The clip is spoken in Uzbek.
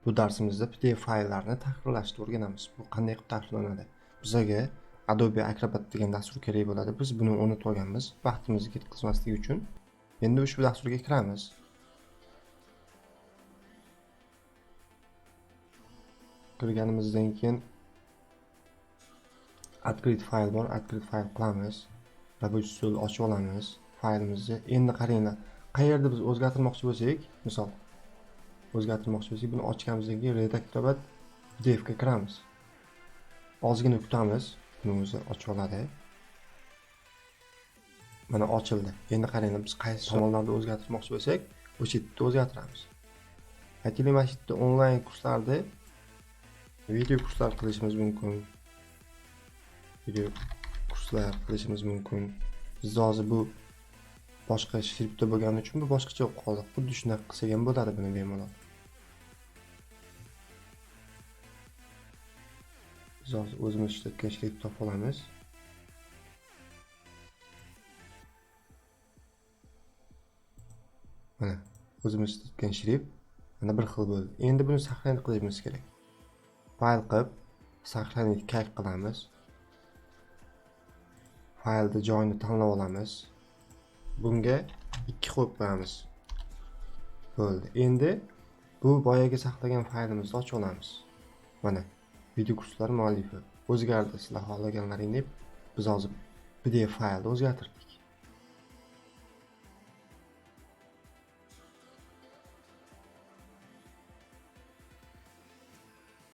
Bu darsimizda PDF fayllarni tahrirlashni o'rganamiz. Bu qanday qilib tahrirlanadi? Bizga Adobe Acrobat degan dastur kerak bo'ladi. Biz buni unutib olganmiz, vaqtimizni ketkazmaslik uchun. Endi ushbu dasturga kiramiz. Kirganimizdan keyin открыть fayl bor, открыть fayl qilamiz. Рабочий stol ochib olamiz faylimizni. Endi qaranglar, qayerda biz o'zgartirmoqchi bo'lsak, misol o'zgartirmoqchi bo'lsak, buni ochganimizdan keyin Acrobat PDF ga kiramiz. Ozgina kutamiz, buni o'zi ochib oladi. Mana ochildi. Endi qaranglar, biz qaysi tomonlarda o'zgartirmoqchi bo'lsak, o'sha yerda o'zgartiramiz. Aytaylik, mana shu yerda onlayn kurslarda video kurslar qilishimiz mumkin. Video kurslar qilishimiz mumkin. Biz hozir bu boshqa shriftda bo'lgani uchun bu boshqacha bo'lib qoldi. Xuddi shunaqa qilsak ham bo'ladi buni bemalol. Biz hozir o'zimiz ishlatgan shrift topib olamiz. Mana o'zimiz ishlatgan shrift mana bir xil bo'ldi. Endi buni saqlanib qilishimiz kerak. Fayl qilib saqlanib klik qilamiz. Faylda joyini tanlab olamiz. Bunga 2 qo'yib qo'yamiz. Bo'ldi. Endi bu boyaga saqlagan faylimizni ochib olamiz. Mana video kurslar muallifi o'zgardi. Sizlar xohlaganlaringiz deb biz hozir PDF faylni o'zgartirdik.